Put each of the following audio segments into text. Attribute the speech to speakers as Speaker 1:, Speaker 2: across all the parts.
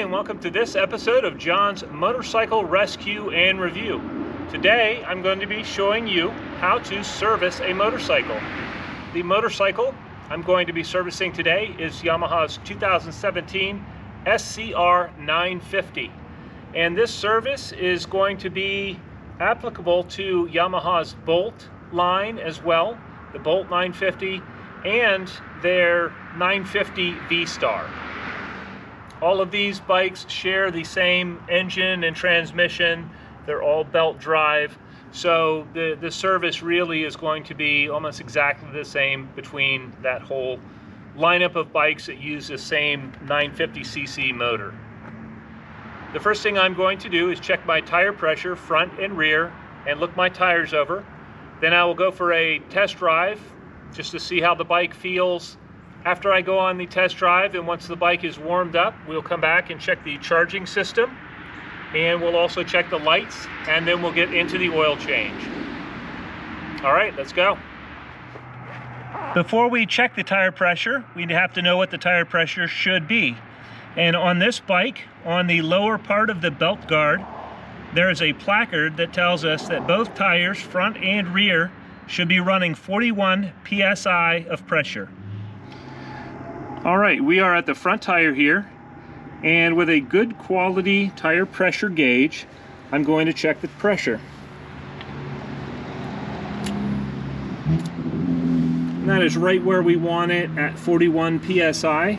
Speaker 1: and welcome to this episode of John's Motorcycle Rescue and Review. Today I'm going to be showing you how to service a motorcycle. The motorcycle I'm going to be servicing today is Yamaha's 2017 SCR950. And this service is going to be applicable to Yamaha's Bolt line as well, the Bolt 950 and their 950 V-Star. All of these bikes share the same engine and transmission. They're all belt drive. So the service really is going to be almost exactly the same between that whole lineup of bikes that use the same 950cc motor. The first thing I'm going to do is check my tire pressure front and rear and look my tires over. Then I will go for a test drive just to see how the bike feels. After I go on the test drive and once the bike is warmed up, we'll come back and check the charging system, and we'll also check the lights, and then we'll get into the oil change. All right, let's go. Before we check the tire pressure, we have to know what the tire pressure should be. And on this bike, on the lower part of the belt guard, there is a placard that tells us that both tires, front and rear, should be running 41 psi of pressure. All right, we are at the front tire here, and with a good quality tire pressure gauge, I'm going to check the pressure. And that is right where we want it at 41 psi.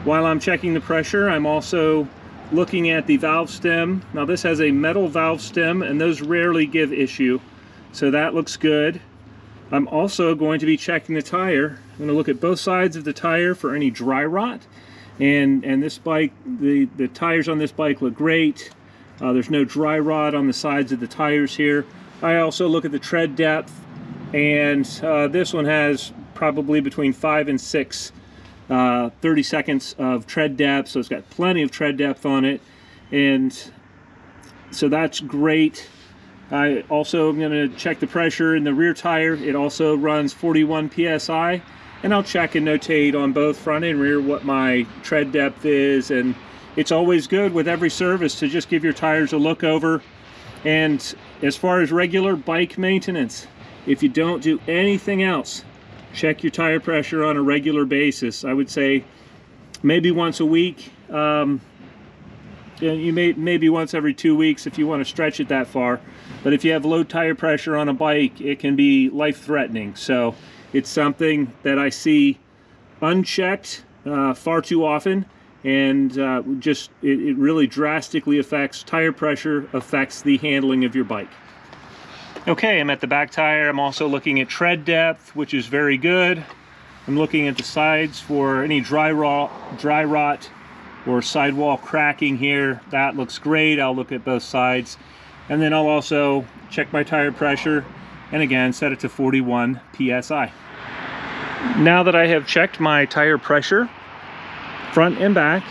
Speaker 1: While I'm checking the pressure, I'm also looking at the valve stem. Now this has a metal valve stem, and those rarely give issue, so that looks good. I'm also going to be checking the tire. I'm going to look at both sides of the tire for any dry rot. And this bike, the tires on this bike look great. There's no dry rot on the sides of the tires here. I also look at the tread depth, and this one has probably between 5 and 6 30 seconds of tread depth, so it's got plenty of tread depth on it, and so that's great. I also am going to check the pressure in the rear tire. It also runs 41 psi, and I'll check and notate on both front and rear what my tread depth is. And it's always good with every service to just give your tires a look over. And as far as regular bike maintenance, if you don't do anything else, check your tire pressure on a regular basis. I would say maybe once a week. Maybe once every 2 weeks if you want to stretch it that far. But if you have low tire pressure on a bike, it can be life-threatening. So it's something that I see unchecked far too often, and it really drastically affects tire pressure, affects the handling of your bike. Okay, I'm at the back tire. I'm also looking at tread depth, which is very good. I'm looking at the sides for any dry rot or sidewall cracking here. That looks great. I'll look at both sides, and then I'll also check my tire pressure and again set it to 41 psi. Now that I have checked my tire pressure front and back,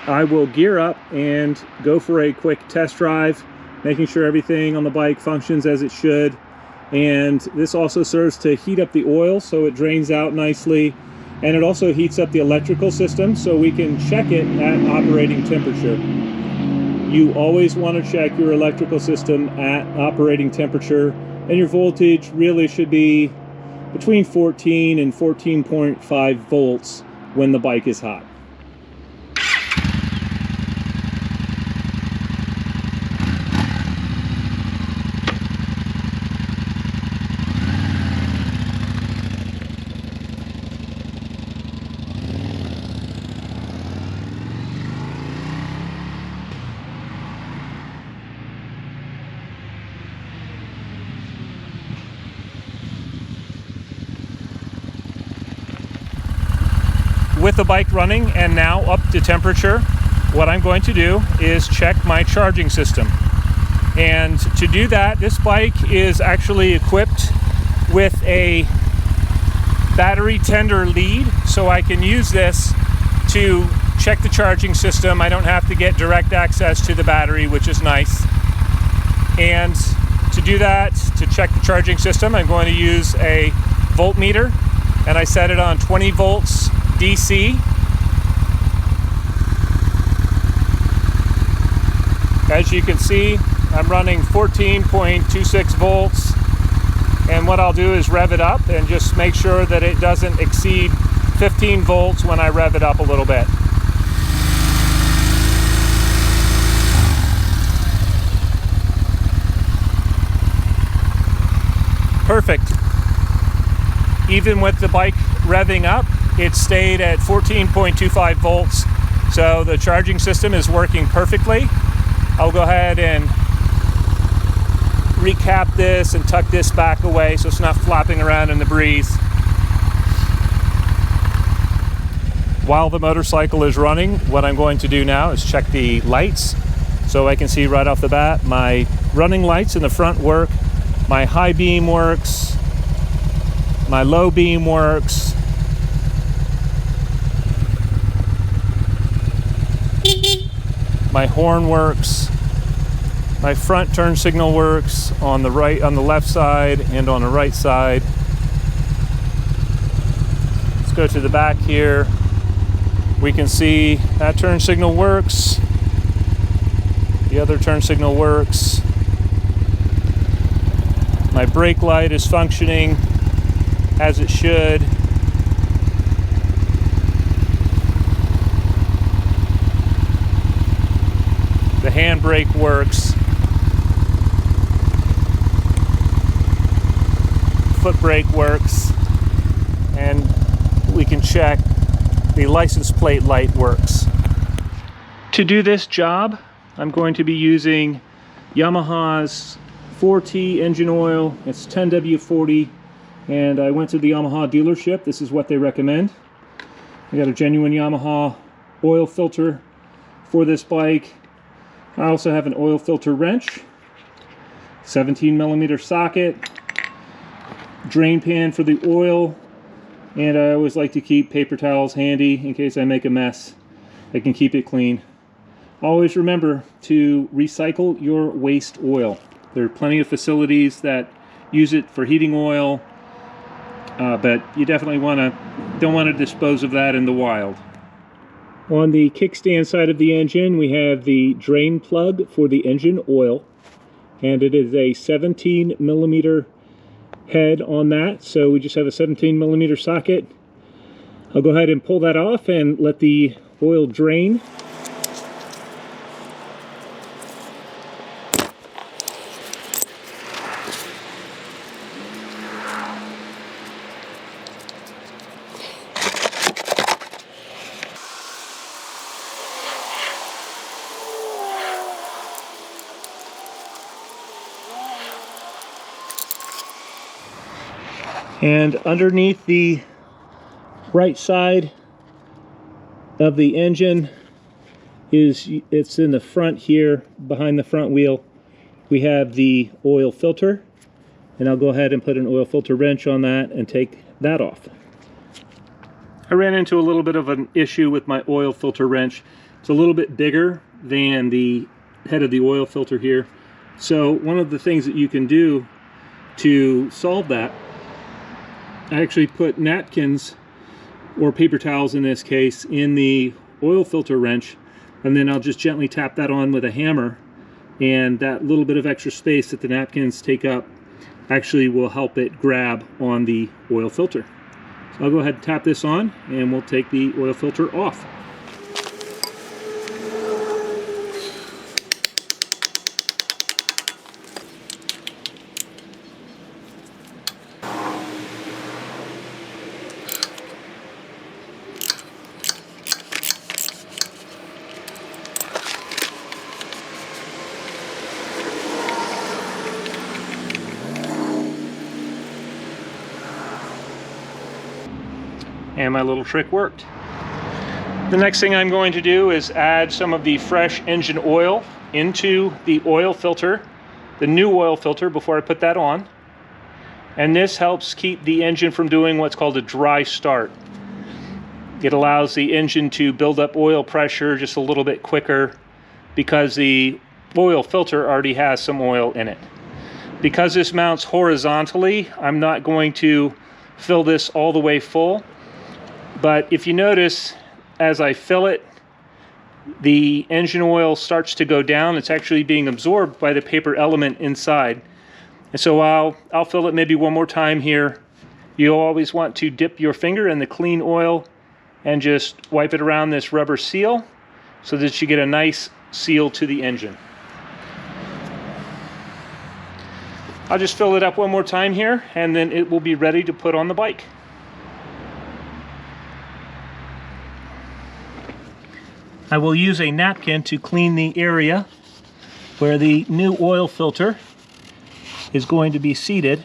Speaker 1: I will gear up and go for a quick test drive, making sure everything on the bike functions as it should. And this also serves to heat up the oil so it drains out nicely, and it also heats up the electrical system so we can check it at operating temperature. You always want to check your electrical system at operating temperature, and your voltage really should be between 14 and 14.5 volts when the bike is hot. With the bike running and now up to temperature, what I'm going to do is check my charging system. And to do that, this bike is actually equipped with a battery tender lead, so I can use this to check the charging system. I don't have to get direct access to the battery, which is nice. And to do that, to check the charging system, I'm going to use a voltmeter, and I set it on 20 volts DC. As you can see, I'm running 14.26 volts, and what I'll do is rev it up and just make sure that it doesn't exceed 15 volts when I rev it up a little bit. Perfect. Even with the bike revving up, it stayed at 14.25 volts. So the charging system is working perfectly. I'll go ahead and recap this and tuck this back away so it's not flopping around in the breeze. While the motorcycle is running, what I'm going to do now is check the lights. So I can see right off the bat, my running lights in the front work, my high beam works, my low beam works. My horn works. My front turn signal works on the right, on the left side, and on the right side. Let's go to the back here. We can see that turn signal works. The other turn signal works. My brake light is functioning as it should. The handbrake works. Foot brake works. And we can check the license plate light works. To do this job, I'm going to be using Yamaha's 4T engine oil. It's 10W40, and I went to the Yamaha dealership. This is what they recommend. I got a genuine Yamaha oil filter for this bike. I also have an oil filter wrench, 17mm socket, drain pan for the oil, and I always like to keep paper towels handy in case I make a mess. I can keep it clean. Always remember to recycle your waste oil. There are plenty of facilities that use it for heating oil, but you definitely don't want to dispose of that in the wild. On the kickstand side of the engine, we have the drain plug for the engine oil, and it is a 17mm head on that, so we just have a 17mm socket. I'll go ahead and pull that off and let the oil drain. And underneath the right side of the engine it's in the front here, behind the front wheel, we have the oil filter, and I'll go ahead and put an oil filter wrench on that and take that off. I ran into a little bit of an issue with my oil filter wrench. It's a little bit bigger than the head of the oil filter here. So one of the things that you can do to solve that, I actually put napkins, or paper towels in this case, in the oil filter wrench, and then I'll just gently tap that on with a hammer, and that little bit of extra space that the napkins take up actually will help it grab on the oil filter. So I'll go ahead and tap this on, and we'll take the oil filter off. And my little trick worked. The next thing I'm going to do is add some of the fresh engine oil into the oil filter, the new oil filter, before I put that on. And this helps keep the engine from doing what's called a dry start. It allows the engine to build up oil pressure just a little bit quicker because the oil filter already has some oil in it. Because this mounts horizontally, I'm not going to fill this all the way full. But if you notice, as I fill it, the engine oil starts to go down. It's actually being absorbed by the paper element inside. And so I'll fill it maybe one more time here. You'll always want to dip your finger in the clean oil and just wipe it around this rubber seal so that you get a nice seal to the engine. I'll just fill it up one more time here, and then it will be ready to put on the bike. I will use a napkin to clean the area where the new oil filter is going to be seated.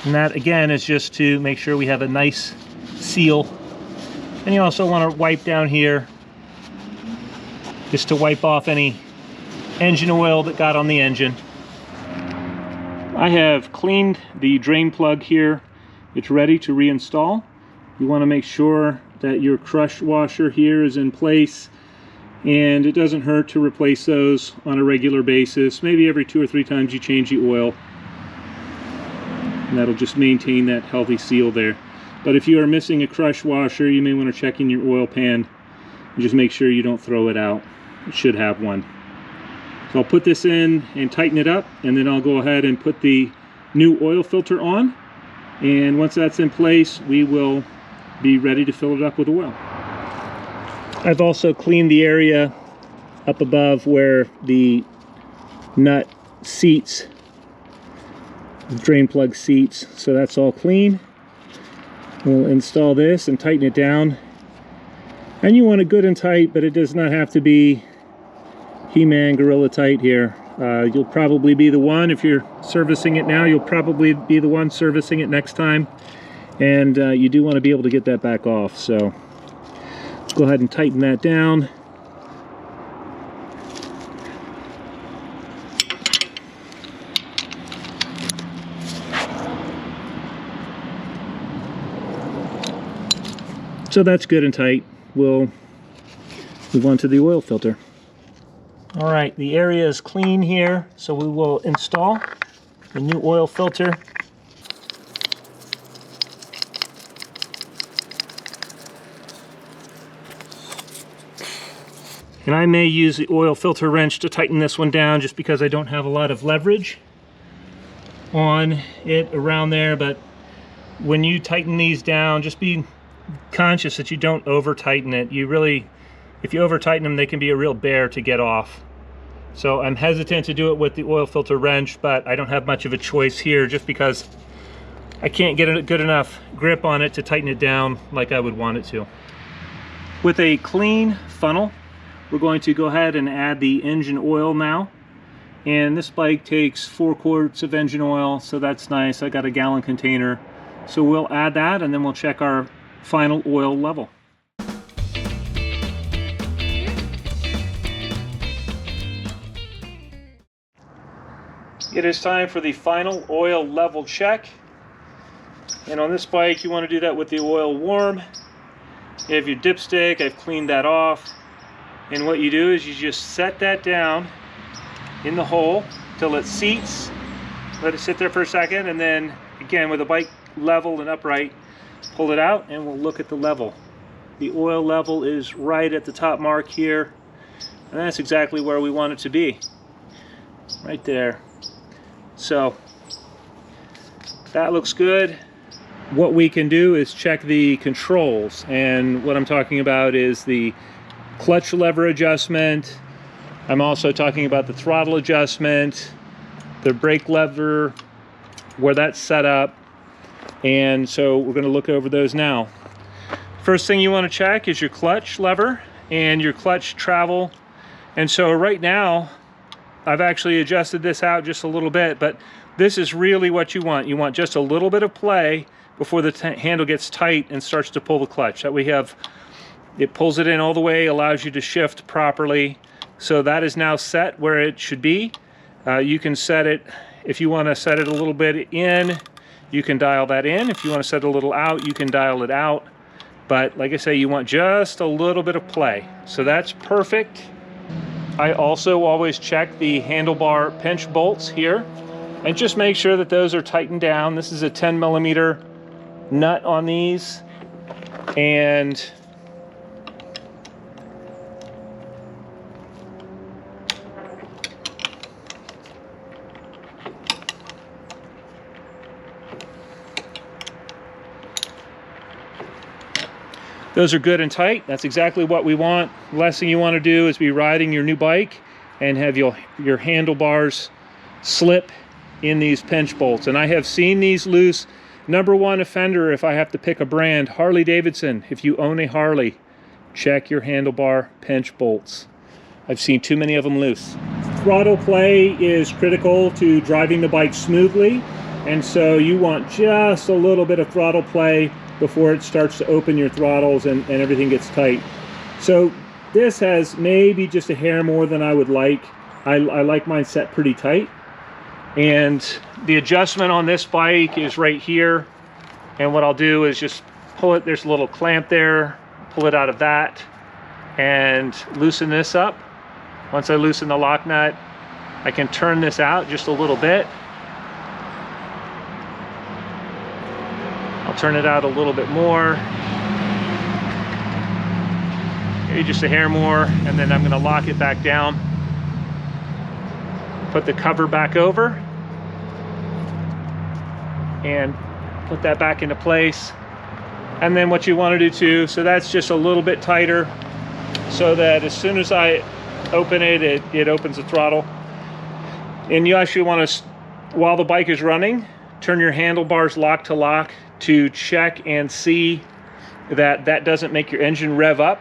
Speaker 1: And that again is just to make sure we have a nice seal. And you also want to wipe down here just to wipe off any engine oil that got on the engine. I have cleaned the drain plug here. It's ready to reinstall. You want to make sure that your crush washer here is in place, and it doesn't hurt to replace those on a regular basis. Maybe every 2 or 3 times you change the oil, and that'll just maintain that healthy seal there. But if you are missing a crush washer, you may want to check in your oil pan and just make sure you don't throw it out. It should have one. So I'll put this in and tighten it up, and then I'll go ahead and put the new oil filter on. And once that's in place, we will be ready to fill it up with oil. I've also cleaned the area up above where the nut seats, the drain plug seats, so that's all clean. We'll install this and tighten it down. And you want it good and tight, but it does not have to be He-Man Gorilla tight here. You'll probably be the one, if you're servicing it now, you'll probably be the one servicing it next time. And you do want to be able to get that back off. So let's go ahead and tighten that down. So that's good and tight. We'll move on to the oil filter. All right, the area is clean here, so we will install the new oil filter. And I may use the oil filter wrench to tighten this one down just because I don't have a lot of leverage on it around there. But when you tighten these down, just be conscious that you don't over tighten it. If you over tighten them, they can be a real bear to get off. So I'm hesitant to do it with the oil filter wrench, but I don't have much of a choice here just because I can't get a good enough grip on it to tighten it down like I would want it to. With a clean funnel, we're going to go ahead and add the engine oil now. And this bike takes 4 quarts of engine oil, so that's nice. I got a gallon container. So we'll add that, and then we'll check our final oil level. It is time for the final oil level check. And on this bike, you want to do that with the oil warm. You have your dipstick. I've cleaned that off. And what you do is you just set that down in the hole till it seats. Let it sit there for a second, and then again with the bike level and upright, pull it out and we'll look at the level. The oil level is right at the top mark here, and that's exactly where we want it to be. Right there. So that looks good. What we can do is check the controls, and what I'm talking about is the clutch lever adjustment. I'm also talking about the throttle adjustment, the brake lever, where that's set up. And so we're going to look over those now. First thing you want to check is your clutch lever and your clutch travel. And so right now, I've actually adjusted this out just a little bit, but this is really what you want. You want just a little bit of play before the handle gets tight and starts to pull the clutch. That we have, it pulls it in all the way, allows you to shift properly. So that is now set where it should be. You can set it, if you want to set it a little bit in, you can dial that in. If you want to set it a little out, you can dial it out. But like I say, you want just a little bit of play. So that's perfect. I also always check the handlebar pinch bolts here and just make sure that those are tightened down. This is a 10mm nut on these, and Those are good and tight. That's exactly what we want. The last thing you want to do is be riding your new bike and have your handlebars slip in these pinch bolts. And I have seen these loose. Number one offender, if I have to pick a brand, Harley Davidson. If you own a Harley, check your handlebar pinch bolts. I've seen too many of them loose. Throttle play is critical to driving the bike smoothly, and so you want just a little bit of throttle play before it starts to open your throttles and everything gets tight. So this has maybe just a hair more than I would like. I like mine set pretty tight. And the adjustment on this bike is right here. And what I'll do is just pull it, there's a little clamp there, pull it out of that and loosen this up. Once I loosen the lock nut, I can turn this out just a little bit. I'll turn it out a little bit more. Maybe just a hair more, and then I'm going to lock it back down. Put the cover back over and put that back into place. And then what you want to do too, so that's just a little bit tighter so that as soon as I open it, it opens the throttle. And you actually want to, while the bike is running, turn your handlebars lock to lock to check and see that that doesn't make your engine rev up.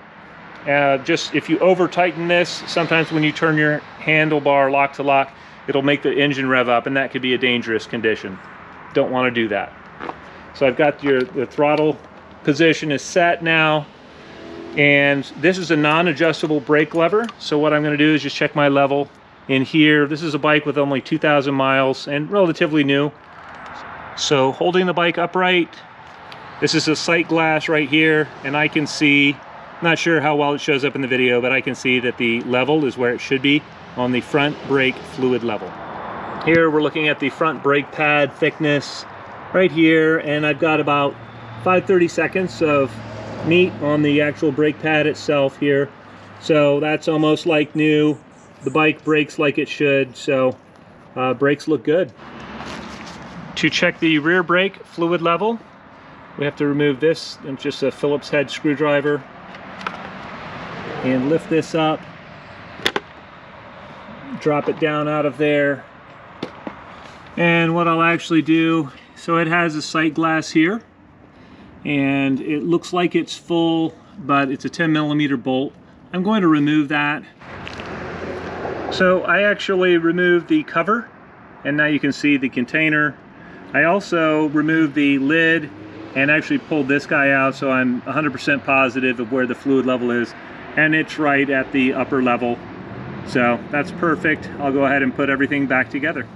Speaker 1: Just if you over tighten this, sometimes when you turn your handlebar lock to lock, it'll make the engine rev up, and that could be a dangerous condition. Don't want to do that. So I've got the throttle position is set now, and this is a non-adjustable brake lever. So what I'm going to do is just check my level in here. This is a bike with only 2,000 miles and relatively new. So holding the bike upright, this is a sight glass right here, and I can see, not sure how well it shows up in the video, but I can see that the level is where it should be on the front brake fluid level. Here we're looking at the front brake pad thickness right here, and I've got about 5/32 of meat on the actual brake pad itself here. So that's almost like new. The bike brakes like it should, so brakes look good. To check the rear brake fluid level, we have to remove this, and just a Phillips head screwdriver, and lift this up, drop it down out of there. And what I'll actually do, so it has a sight glass here, and it looks like it's full, but it's a 10mm bolt. I'm going to remove that. So I actually removed the cover, and now you can see the container. I also removed the lid and actually pulled this guy out, so I'm 100% positive of where the fluid level is, and it's right at the upper level. So that's perfect. I'll go ahead and put everything back together.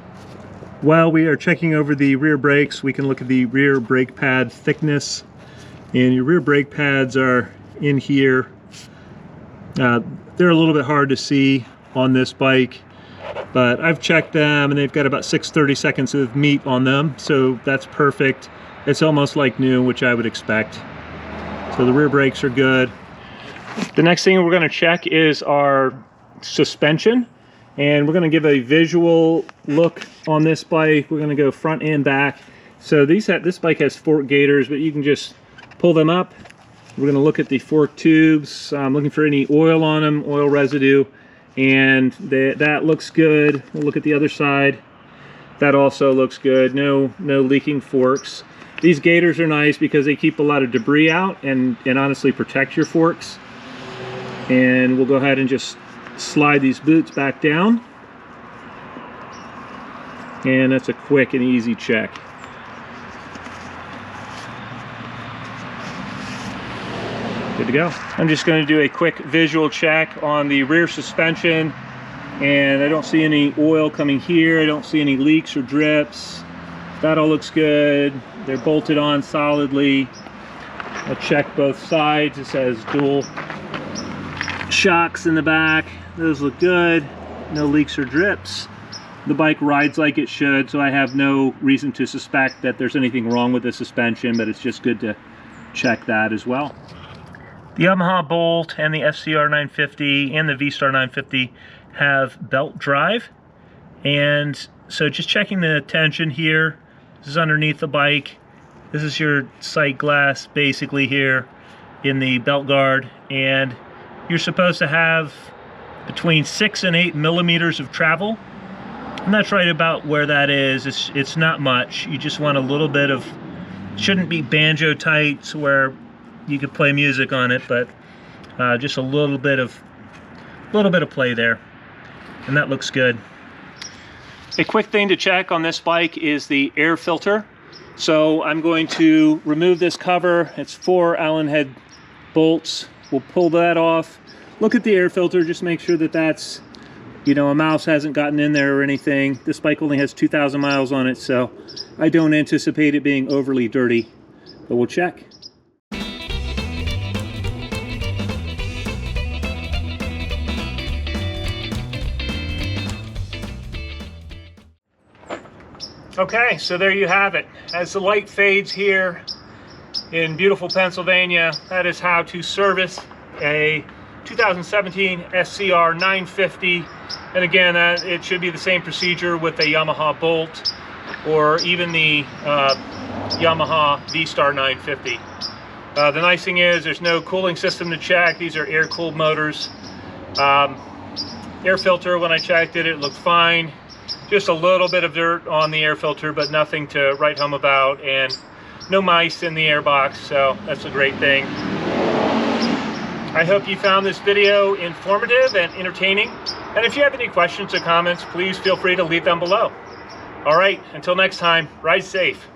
Speaker 1: While we are checking over the rear brakes, we can look at the rear brake pad thickness. And your rear brake pads are in here. They're a little bit hard to see on this bike, but I've checked them and they've got about 6/32 of meat on them, so that's perfect. It's almost like new, which I would expect. So the rear brakes are good. The next thing we're going to check is our suspension, and we're going to give a visual look on this bike. We're going to go front and back. So this bike has fork gators, but you can just pull them up. We're going to look at the fork tubes. I'm looking for any oil on them, oil residue, and that looks good. We'll look at the other side. That also looks good. No leaking forks. These gators are nice because they keep a lot of debris out and honestly protect your forks. And we'll go ahead and just slide these boots back down. And that's a quick and easy check. Good to go. I'm just going to do a quick visual check on the rear suspension, and I don't see any oil coming here. I don't see any leaks or drips. That all looks good. They're bolted on solidly. I'll check both sides. It says dual shocks in the back. Those look good. No leaks or drips. The bike rides like it should, so I have no reason to suspect that there's anything wrong with the suspension, but it's just good to check that as well. The Yamaha Bolt and the SCR950 and the V-Star950 have belt drive, and so just checking the tension here. This is underneath the bike. This is your sight glass basically here, in the belt guard, and you're supposed to have between 6 and 8 millimeters of travel, and that's right about where that is. It's not much. You just want a little bit of, shouldn't be banjo tight where you could play music on it, but just a little bit of play there, and that looks good. A quick thing to check on this bike is the air filter. So I'm going to remove this cover. It's 4 Allen head bolts. We'll pull that off. Look at the air filter, just make sure that that's, you know, a mouse hasn't gotten in there or anything. This bike only has 2,000 miles on it, so I don't anticipate it being overly dirty, but we'll check. Okay, so there you have it. As the light fades here in beautiful Pennsylvania, that is how to service a 2017 SCR950. And again, it should be the same procedure with a Yamaha Bolt or even the Yamaha V-Star 950. The nice thing is there's no cooling system to check. These are air-cooled motors. Air filter, when I checked it, it looked fine. Just a little bit of dirt on the air filter, but nothing to write home about, and no mice in the airbox, so that's a great thing. I hope you found this video informative and entertaining, and if you have any questions or comments, please feel free to leave them below. All right, until next time, ride safe.